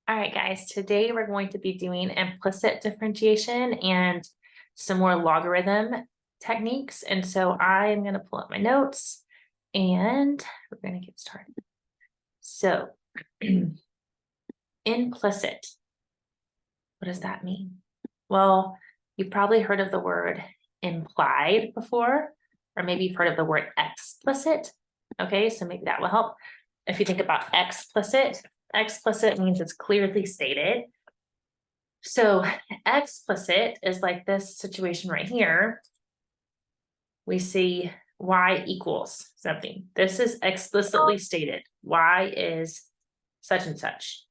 All right, guys, today we're going to be doing implicit differentiation and some more logarithm techniques. And so I am going to pull up my notes and we're going to get started. So implicit, what does that mean? Well, you've probably heard of the word implied before, or maybe you've heard of the word explicit. Okay, so maybe that will help. If you think about explicit means it's clearly stated. So explicit is like this situation right here. We see y equals something. This is explicitly stated. Y is such and such.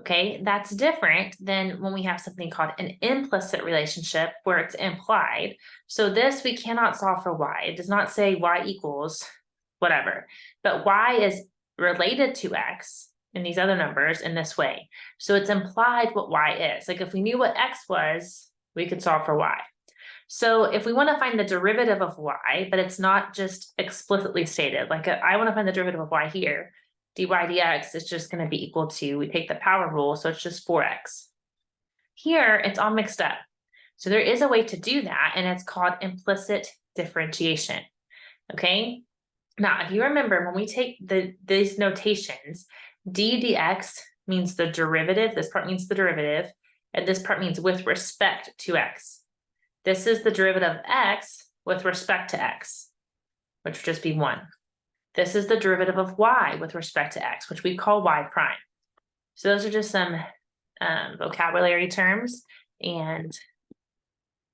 Okay, that's different than when we have something called an implicit relationship where it's implied. So this we cannot solve for y. It does not say y equals whatever, but y is related to x in these other numbers in this way. So it's implied what y is. Like if we knew what x was, we could solve for y. So if we want to find the derivative of y, but it's not just explicitly stated, like I want to find the derivative of y here, dy dx is just going to be equal to, we take the power rule, so it's just 4x. Here, it's all mixed up. So there is a way to do that, and it's called implicit differentiation. Okay? Now, if you remember, when we take these notations, d dx means the derivative, this part means the derivative, and this part means with respect to x. This is the derivative of x with respect to x, which would just be 1. This is the derivative of y with respect to x, which we call y prime. So those are just some vocabulary terms and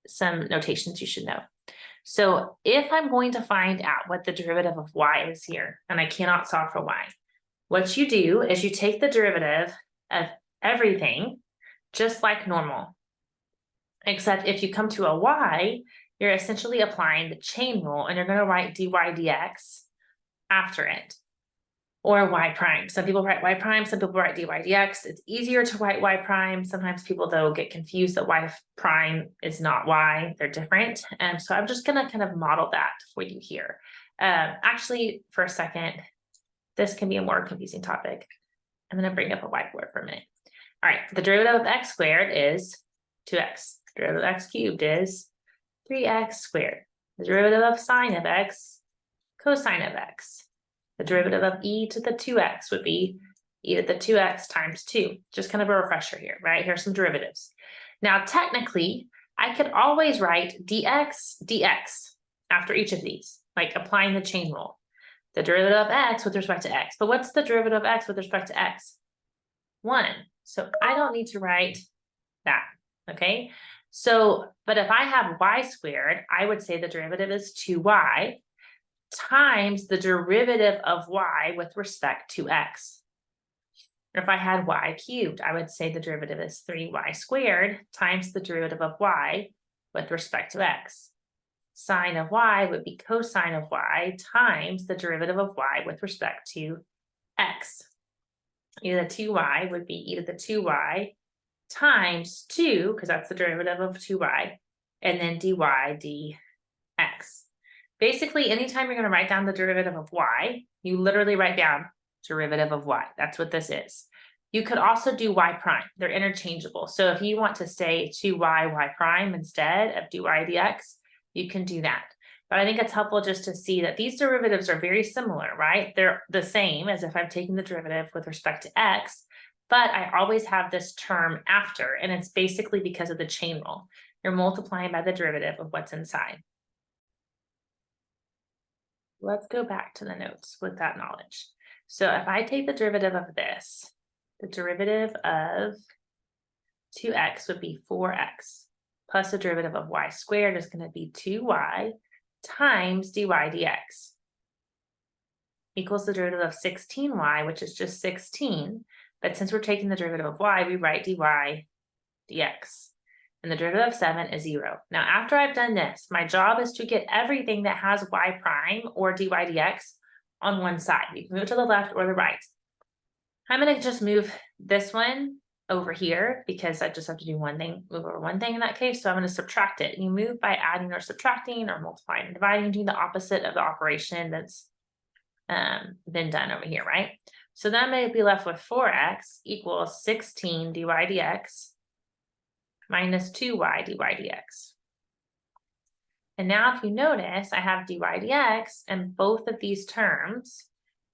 some notations you should know. So if I'm going to find out what the derivative of y is here, and I cannot solve for y, what you do is you take the derivative of everything just like normal. Except if you come to a y, you're essentially applying the chain rule and you're going to write dy dx after it, or y prime. Some people write y prime, some people write dy dx. It's easier to write y prime. Sometimes people, though, get confused that y prime is not y. They're different. And so I'm just going to kind of model that for you here. Actually, for a second, this can be a more confusing topic. I'm going to bring up a whiteboard for a minute. All right, the derivative of x squared is 2x. The derivative of x cubed is 3x squared. The derivative of sine of x, cosine of x. The derivative of e to the 2x would be e to the 2x times 2. Just kind of a refresher here, right? Here's some derivatives. Now, technically, I could always write dx after each of these, like applying the chain rule. The derivative of x with respect to x. But what's the derivative of x with respect to x? 1. So I don't need to write that, okay? So, but if I have y squared, I would say the derivative is 2y times the derivative of y with respect to x. If I had y cubed, I would say the derivative is 3y squared times the derivative of y with respect to x. Sine of y would be cosine of y times the derivative of y with respect to x. E to the 2y would be e to the 2y times 2, because that's the derivative of 2y, and then dy dx. Basically, anytime you're going to write down the derivative of y, you literally write down derivative of y. That's what this is. You could also do y prime. They're interchangeable. So if you want to say 2y y prime instead of dy dx, you can do that. But I think it's helpful just to see that these derivatives are very similar, right? They're the same as if I'm taking the derivative with respect to x, but I always have this term after, and it's basically because of the chain rule. You're multiplying by the derivative of what's inside. Let's go back to the notes with that knowledge. So if I take the derivative of this, the derivative of 2x would be 4x, plus the derivative of y squared is going to be 2y times dy dx equals the derivative of 16y, which is just 16. But since we're taking the derivative of y, we write dy dx. And the derivative of 7 is 0. Now, after I've done this, my job is to get everything that has y prime or dy dx on one side. You can move to the left or the right. I'm going to just move this one over here because I just have to do one thing, move over one thing in that case. So I'm going to subtract it. And you move by adding or subtracting or multiplying and dividing, doing the opposite of the operation that's been done over here, right? So then I'm going to be left with 4x equals 16 dy dx minus 2y dy dx. And now if you notice, I have dy dx in both of these terms.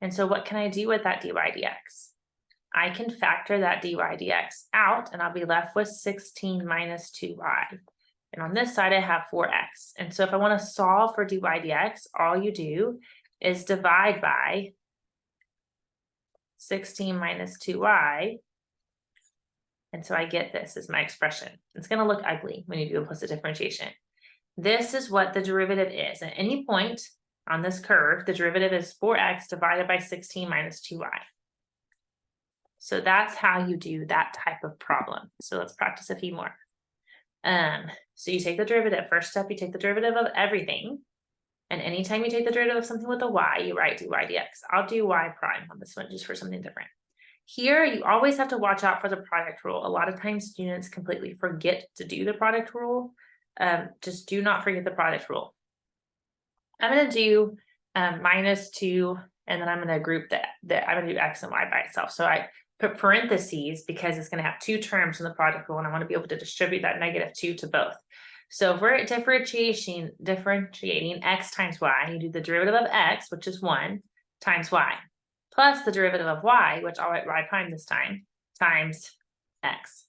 And so what can I do with that dy dx? I can factor that dy dx out and I'll be left with 16 minus 2y. And on this side, I have 4x. And so if I want to solve for dy dx, all you do is divide by 16 minus 2y. And so I get this as my expression. It's going to look ugly when you do implicit differentiation. This is what the derivative is. At any point on this curve, the derivative is 4x divided by 16 minus 2y. So that's how you do that type of problem. So let's practice a few more. So you take the derivative. First step, you take the derivative of everything. And anytime you take the derivative of something with a y, you write dy dx. I'll do y prime on this one just for something different. Here, you always have to watch out for the product rule. A lot of times students completely forget to do the product rule. Just do not forget the product rule. I'm going to do minus 2, and then I'm going to group that I'm going to do x and y by itself. So I put parentheses because it's going to have two terms in the product rule, and I want to be able to distribute that -2 to both. So if we're differentiating x times y, you do the derivative of x, which is 1, times y, plus the derivative of y, which I'll write y prime this time, times x.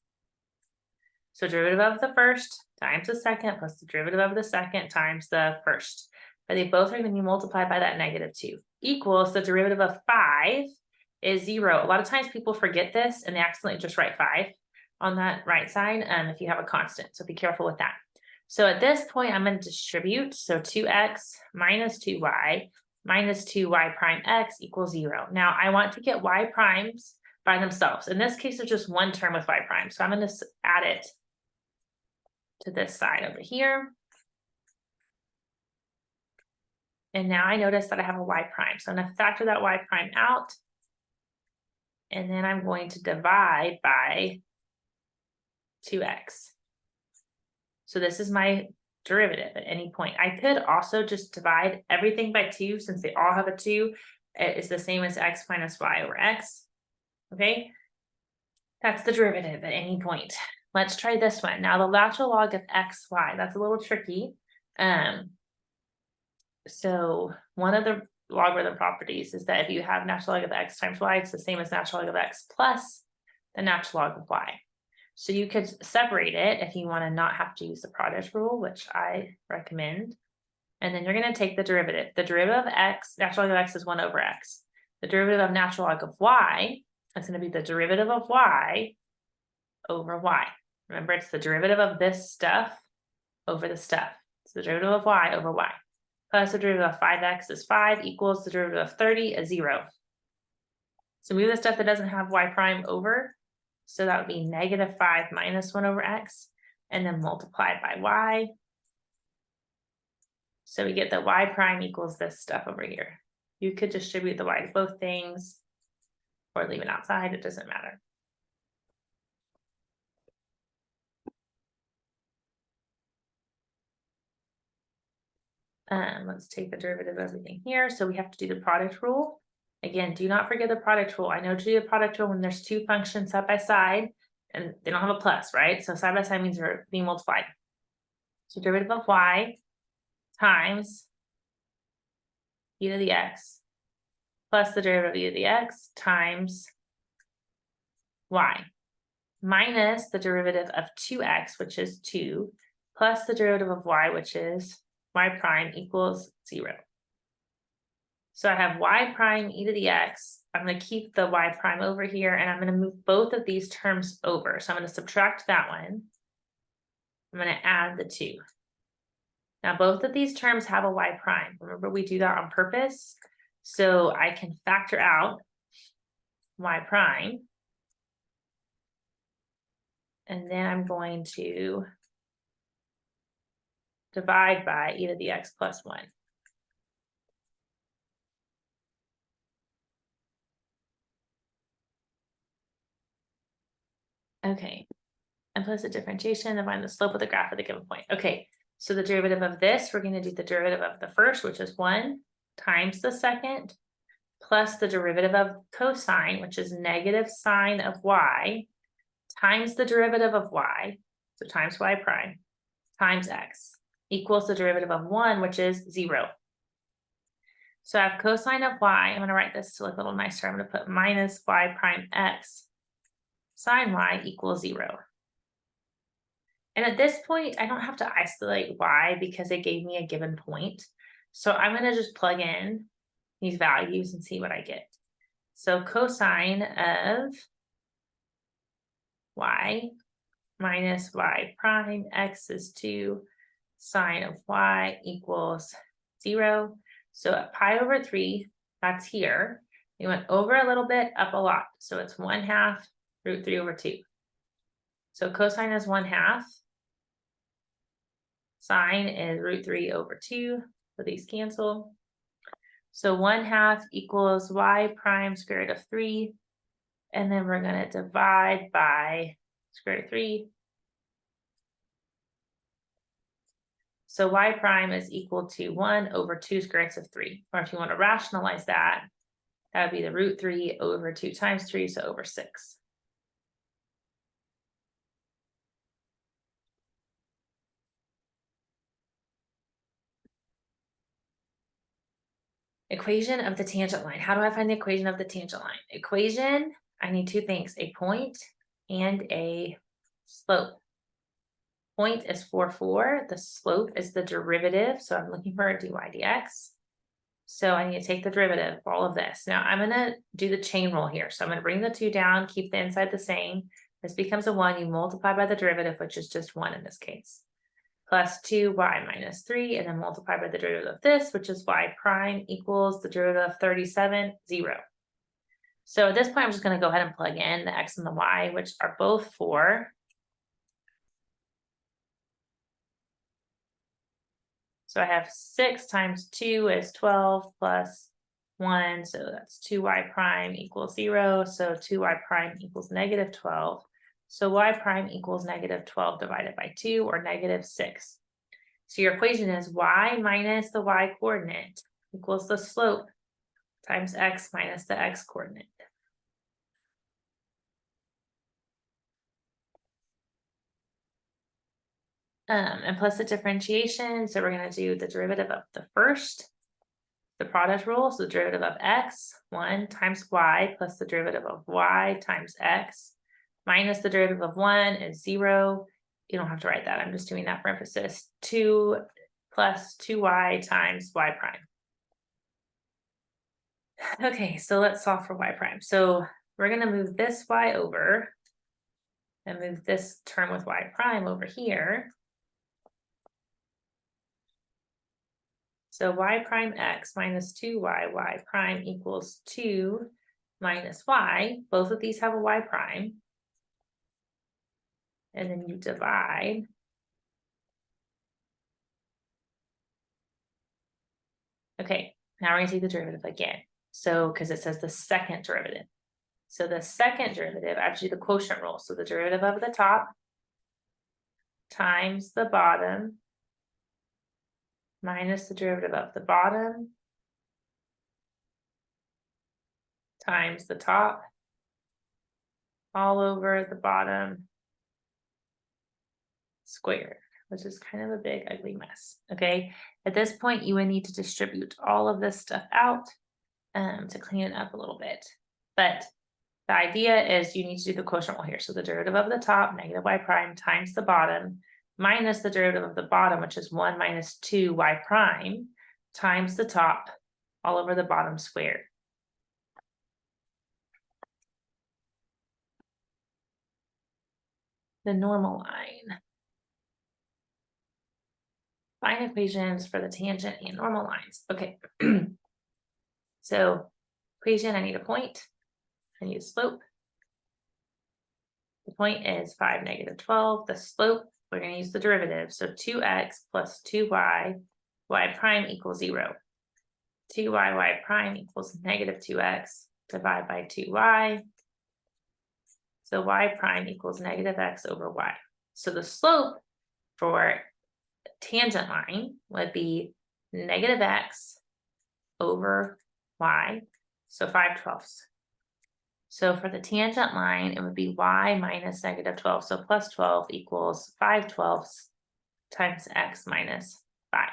So derivative of the first times the second plus the derivative of the second times the first. But they both are going to be multiplied by that -2 equals the derivative of 5 is 0. A lot of times people forget this and they accidentally just write 5 on that right side if you have a constant. So be careful with that. So at this point, I'm going to distribute. So 2x minus 2y minus 2y prime x equals 0. Now I want to get y primes by themselves. In this case, there's just one term with y prime. So I'm going to add it to this side over here. And now I notice that I have a y prime. So I'm going to factor that y prime out. And then I'm going to divide by 2x. So this is my derivative at any point. I could also just divide everything by 2 since they all have a 2. It is the same as x minus y over x. Okay, that's the derivative at any point. Let's try this one. Now the natural log of xy, that's a little tricky. So one of the logarithm properties is that if you have natural log of x times y, it's the same as natural log of x plus the natural log of y. So you could separate it if you want to not have to use the product rule, which I recommend. And then you're going to take the derivative. The derivative of x, natural log of x is 1 over x. The derivative of natural log of y, that's going to be the derivative of y over y. Remember, it's the derivative of this stuff over the stuff. It's the derivative of y over y. Plus the derivative of 5x is 5 equals the derivative of 30 is 0. So move the stuff that doesn't have y prime over. So that would be -5 minus 1 over x, and then multiplied by y. So we get that y prime equals this stuff over here. You could distribute the y to both things or leave it outside, it doesn't matter. Let's take the derivative of everything here. So we have to do the product rule. Again, do not forget the product rule. I know to do the product rule when there's two functions side by side and they don't have a plus, right? So side by side means they're being multiplied. So derivative of y times e to the x plus the derivative of e to the x times y minus the derivative of 2x, which is 2, plus the derivative of y, which is y prime equals 0. So I have y prime e to the x. I'm going to keep the y prime over here, and I'm going to move both of these terms over. So I'm going to subtract that one. I'm going to add the 2. Now, both of these terms have a y prime. Remember, we do that on purpose. So I can factor out y prime. And then I'm going to divide by e to the x plus 1. Okay, implicit differentiation, and find the slope of the graph at a given point. Okay, so the derivative of this, we're going to do the derivative of the first, which is 1 times the second plus the derivative of cosine, which is negative sine of y, times the derivative of y, so times y prime, times x, equals the derivative of 1, which is 0. So I have cosine of y. I'm going to write this to look a little nicer. I'm going to put minus y prime x sine y equals 0. And at this point, I don't have to isolate y because it gave me a given point. So I'm going to just plug in these values and see what I get. So cosine of y minus y prime x is 2, sine of y equals 0. So at pi over 3, that's here. We went over a little bit, up a lot. So it's 1/2 root 3 over 2. So cosine is 1/2. Sine is root 3 over 2. So these cancel. So 1/2 equals y prime square root of 3. And then we're going to divide by square root of 3. So y prime is equal to 1 over 2 square roots of 3. Or if you want to rationalize that, that would be the root 3 over 2 times 3, so over 6. Equation of the tangent line. How do I find the equation of the tangent line? Equation, I need two things, a point and a slope. Point is 4, the slope is the derivative, so I'm looking for a dy dx. So I need to take the derivative of all of this. Now I'm going to do the chain rule here. So I'm going to bring the 2 down, keep the inside the same. This becomes a 1, you multiply by the derivative, which is just 1 in this case. Plus 2y minus 3, and then multiply by the derivative of this, which is y prime equals the derivative of 37, 0. So at this point, I'm just going to go ahead and plug in the x and the y, which are both 4. So I have 6 times 2 is 12 plus 1, so that's 2y prime equals 0. So 2y prime equals negative 12. So y prime equals negative 12 divided by 2, or negative 6. So your equation is y minus the y coordinate equals the slope times x minus the x coordinate. Implicit differentiation. So we're going to do the derivative of the first, the product rule. So the derivative of x, 1 times y plus the derivative of y times x minus the derivative of 1 is 0. You don't have to write that. I'm just doing that for emphasis. 2 plus 2y times y prime. Okay, so let's solve for y prime. So we're going to move this y over and move this term with y prime over here. So y prime x minus 2y y prime equals 2 minus y. Both of these have a y prime. And then you divide. Okay, now we're going to take the derivative again. So, because it says the second derivative. So the second derivative, I have to do the quotient rule. So the derivative of the top times the bottom minus the derivative of the bottom times the top all over the bottom squared, which is kind of a big ugly mess. Okay, at this point you would need to distribute all of this stuff out to clean it up a little bit. But the idea is you need to do the quotient rule here. So the derivative of the top, negative y prime, times the bottom, minus the derivative of the bottom, which is 1 minus 2 y prime, times the top all over the bottom squared. The normal line. Find equations for the tangent and normal lines. Okay. So equation, I need a point. I need a slope. The point is 5, negative 12. The slope, we're going to use the derivative. So 2x plus 2y, y prime equals 0. 2y, y prime equals negative 2x. Divide by 2y. So y prime equals negative x over y. So the slope for tangent line would be negative x over y. so 5/12. So for the tangent line, it would be y minus -12. So plus 12 equals 5/12 times x minus 5.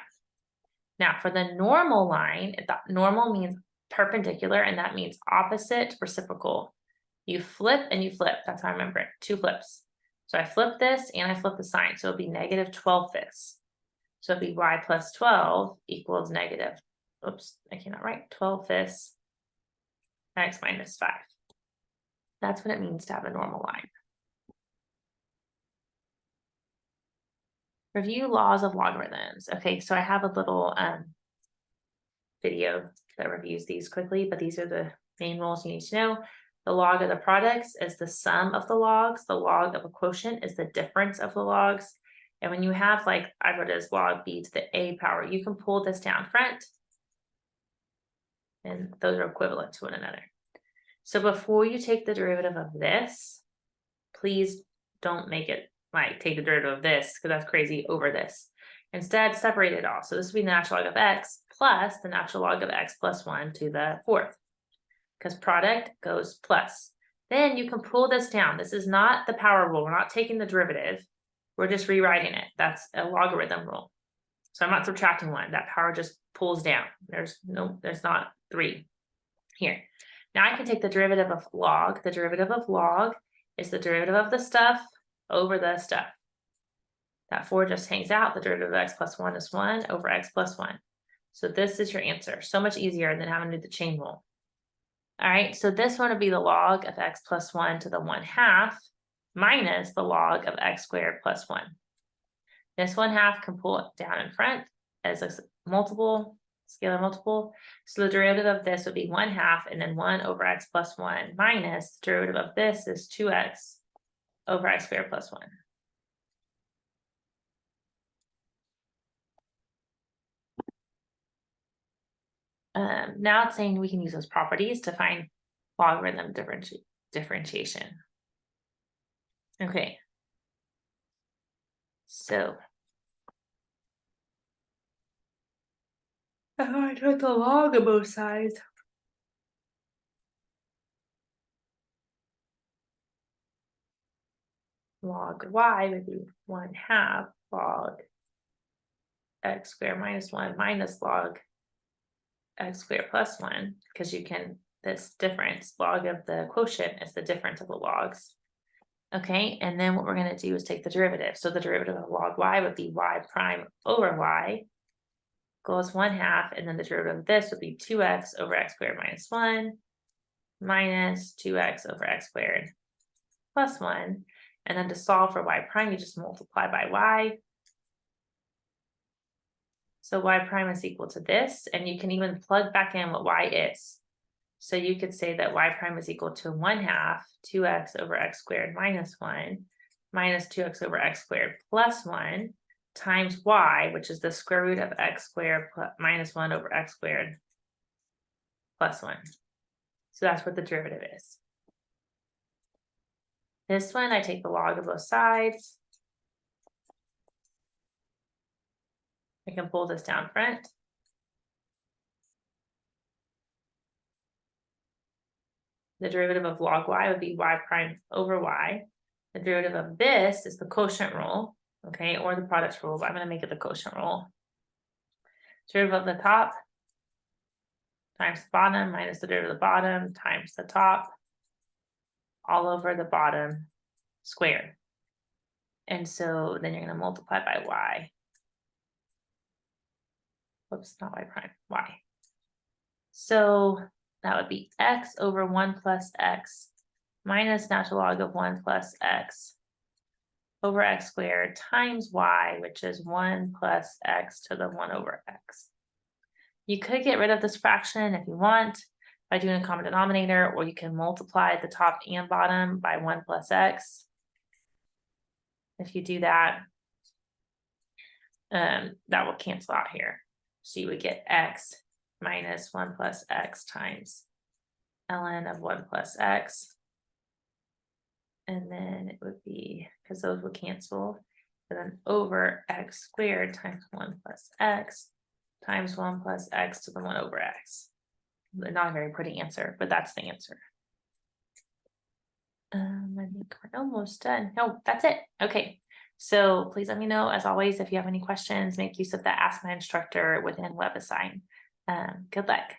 Now for the normal line, normal means perpendicular, and that means opposite reciprocal. You flip and you flip. That's how I remember it. 2 flips. So I flip this and I flip the sign. So it'll be -12/5. So it'd be y plus 12 equals negative. Oops, I cannot write 12/5 x minus 5. That's what it means to have a normal line. Review laws of logarithms. Okay, so I have a little video that reviews these quickly, but these are the main rules you need to know. The log of the products is the sum of the logs. The log of a quotient is the difference of the logs. And when you have, like, I wrote it as log b to the a power, you can pull this down front, and those are equivalent to one another. So before you take the derivative of this, please don't make it like take the derivative of this, because that's crazy, over this. Instead, separate it all. So this would be the natural log of x plus the natural log of x plus 1 to the 4th, because product goes plus. Then you can pull this down. This is not the power rule. We're not taking the derivative. We're just rewriting it. That's a logarithm rule. So I'm not subtracting 1. That power just pulls down. There's not 3 here. Now I can take the derivative of log. The derivative of log is the derivative of the stuff over the stuff. That 4 just hangs out. The derivative of x plus 1 is 1 over x plus 1. So this is your answer. So much easier than having to do the chain rule. All right, so this one would be the log of x plus 1 to the 1/2 minus the log of x squared plus 1. This 1/2 can pull it down in front as a multiple, scalar multiple. So the derivative of this would be 1/2 and then 1 over x plus 1 minus the derivative of this is 2x over x squared plus 1. Now it's saying we can use those properties to find logarithm differentiation. Okay. So I took the log of both sides. Log y would be 1/2 log x squared minus 1 minus log x squared plus 1, because you can, this difference, log of the quotient is the difference of the logs. Okay, and then what we're going to do is take the derivative. So the derivative of log y would be y prime over y goes 1/2, and then the derivative of this would be 2x over x squared minus 1 minus 2x over x squared plus 1. And then to solve for y prime, you just multiply by y. So y prime is equal to this, and you can even plug back in what y is. So you could say that y prime is equal to 1/2 2x over x squared minus 1 minus 2x over x squared plus 1 times y, which is the square root of x squared minus 1 over x squared plus 1. So that's what the derivative is. This one, I take the log of both sides. I can pull this down front. The derivative of log y would be y prime over y. The derivative of this is the quotient rule, okay, or the product rule, but I'm going to make it the quotient rule. Derivative of the top times the bottom minus the derivative of the bottom times the top all over the bottom squared. And so then you're going to multiply by y. Whoops, not y prime, y. So that would be x over 1 plus x minus natural log of 1 plus x over x squared times y, which is 1 plus x to the 1 over x. You could get rid of this fraction if you want by doing a common denominator, or you can multiply the top and bottom by 1 plus x. If you do that, that will cancel out here. So you would get x minus 1 plus x times ln of 1 plus x. And then it would be, because those would cancel, and then over x squared times 1 plus x times 1 plus x to the 1 over x. not a very pretty answer, but that's the answer. I think we're almost done. No, that's it. Okay. So please let me know, as always, if you have any questions, make use of the Ask My Instructor within WebAssign. Good luck.